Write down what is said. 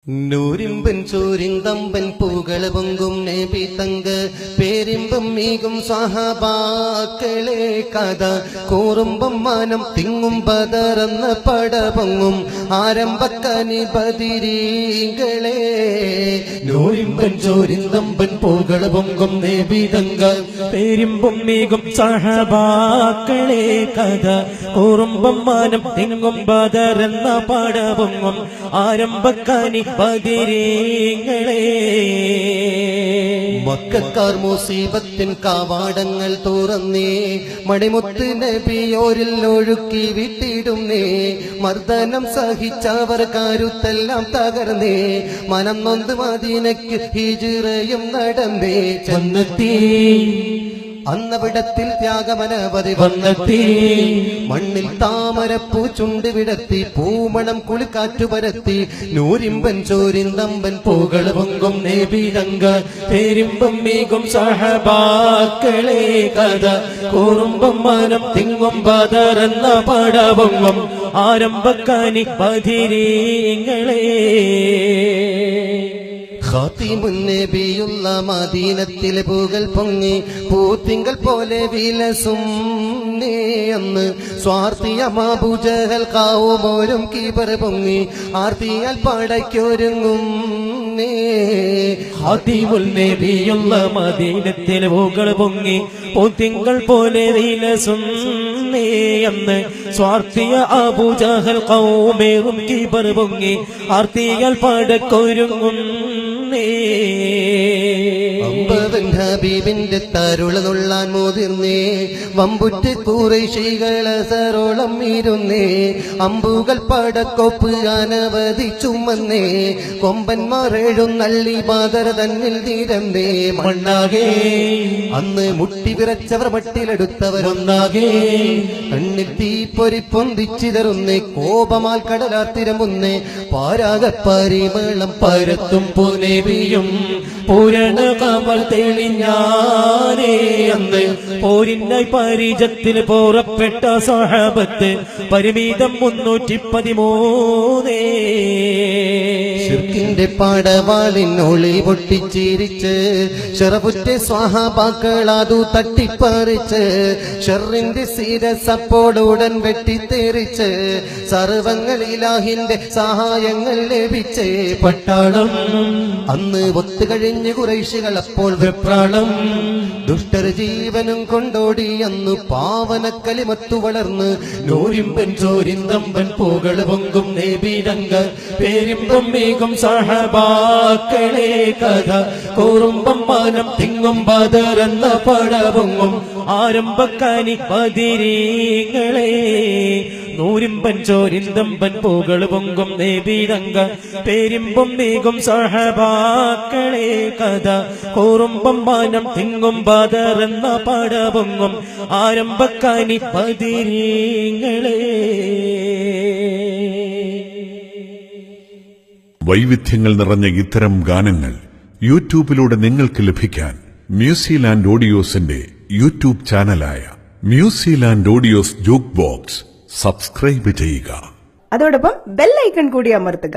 നൂരിമ്പൻ ചോരിന്തമ്പൻ പൂകൾ പൊങ്കും നബി തങ്ക പേരിമ്പം മീകും സഹബാക്കളെ കഥ കൂറുമ്പം മാനം തിങ്ങും ബദറെന്ന പട പൊങ്ങും ആരംഭക്കനി ബദിരീകളെ നൂരിമ്പൻ ചോരിന്തമ്പൻ പൂകൾ പൊങ്കും നബി തങ്ക പേരിമ്പം മീകും സഹബാക്കളെ കഥ കൂറുമ്പം മാനം തിങ്ങും ബദറെന്ന പട പൊങ്ങും ആരംഭക്കനി ബദിരീങ്ങളെ മക്കക്കാർ മുസീബത്തിൻ കവാടങ്ങൾ തുറന്നേ മണിമുത്ത് നബിയോരിൽ ഒഴുക്കി വിട്ടിടുന്നേ മർദ്ദനം സഹിച്ചവർ കരുത്തെല്ലാം തകർന്നേ മനം നൊന്ത് മദീനയ്ക്ക് ഹിജ്റയും നടന്നേ ചെന്നെത്തി അന്നവിടത്തിൽ ത്യാഗമനവധി വന്നെത്തി മണ്ണിൽ താമരപ്പൂ ചുണ്ട് വിടത്തി പൂമണം കുളിക്കാറ്റു പരത്തി നൂരിമ്പൻ ചോരിന്തമ്പൻ പൂകൾ പൊങ്കും നബി തങ്ക പേരിമ്പം മീകും സഹബാക്കളെ കഥ കൂറുമ്പം മാനം തിങ്ങും ബദറെന്ന പട പൊങ്ങും ആരംഭക്കനി ബദിരീങ്ങളെ ഖാതിമുൻ നബിയുള്ള മദീനത്തിലെ പൂകൾ പൊങ്ങി പൂത്തിങ്കൾ പോലെ വിലസും അന്ന് സ്വാർത്ഥിയം അബൂജഹൽ ഖൗമോരും കിബർ പൊങ്ങി ആർത്തിയാൽ പടയ്ക്കൊരുങ്ങും ഖാതിമുൻ നബിയുള്ള മദീനത്തിലെ പൂകൾ പൊങ്ങി പൂത്തിങ്കൾ പോലെ വിലസും അന്ന് സ്വാർത്ഥിയ അബൂജഹൽ ഖൗമേറും കിബർ പൊങ്ങി ആർത്തിയാൽ പടയ്ക്കൊരുങ്ങും അമ്പവൻ ഹബീബിന്റെ തരുള നുള്ളാൻ മുതിർന്നേ വമ്പുറ്റ് ഖുറൈശികളെ സരോളം ഇരുന്നേ അമ്പുകൾ പടക്കൊപ്പ് അനവധി ചുമന്നേ കൊമ്പന്മാർ എഴുന്നള്ളി ബദർ തന്നിൽ നിരന്നേ മണ്ണാകെ അന്ന് മുട്ടി വിറച്ചവർ മട്ടിലെടുത്തവരൊന്നാകെ കണ്ണിൽ തീപ്പൊരി പൊന്തിച്ചിതറുന്നേ കോപമാൽ കടലാർ തിരമുന്നേ പാരാഗപ്പരിമളം പരത്തും പുനേബിയും പൂരണ കമൽ തെളിഞ്ഞാനേ അന്ന് പോരിനായി പരിചത്തിൽ പുറപ്പെട്ട സഹബത്ത് പരിമിതം 313 ശിർക്കിന്റെ പടവാളിനൊളി പൊട്ടിച്ചിരിച്ച് ഷറഫുറ്റ സ്വഹാബാക്കൾ അതു തട്ടിപ്പറിച്ച് ഷർറിന്റെ ശിരസപ്പോടുടൻ വെട്ടിത്തെറിച്ച് സർവങ്ങൾ ഇലാഹിന്റെ സഹായങ്ങൾ ലഭിച്ച് പട്ടാളം അന്ന് ഒത്തുകഴിഞ്ഞ് ഖുറൈശികൾ അപ്പോൾ വെപ്രാളം ദുഷ്ടർ ജീവനും കൊണ്ടോടി അന്ന് പാവന കലിമത്തു വളർന്ന് നൂരിമ്പൻ ചോരിന്തമ്പൻ പൂകൾ പൊങ്കും നബി തങ്ക പേരിമ്പം മീകും സഹബാക്കളെ കഥ കൂറുമ്പം മാനം തിങ്ങും ബദറെന്ന പട പൊങ്ങും ആരംഭക്കനി ബദിരീങ്ങളെ നൂരിമ്പൻ ചോരിന്തമ്പൻ പൂകൾ പൊങ്കും നബി തങ്ക പേരിമ്പം മീകും സഹബാക്കളെ കഥ കൂറുമ്പം മാനം തിങ്ങും ബദറെന്ന പട പൊങ്ങും ആരംഭക്കനി ബദിരീങ്ങളെ. വൈവിധ്യങ്ങൾ നിറഞ്ഞ ഇത്തരം ഗാനങ്ങൾ യൂട്യൂബിലൂടെ നിങ്ങൾക്ക് ലഭിക്കാൻ മ്യൂസിലാൻഡ് ഓഡിയോസിന്റെ യൂട്യൂബ് ചാനലായ Musiland audios jukebox subscribe ചെയ്യുക. അതോടൊപ്പം ബെൽ ഐക്കൺ കൂടി അമർത്തുക.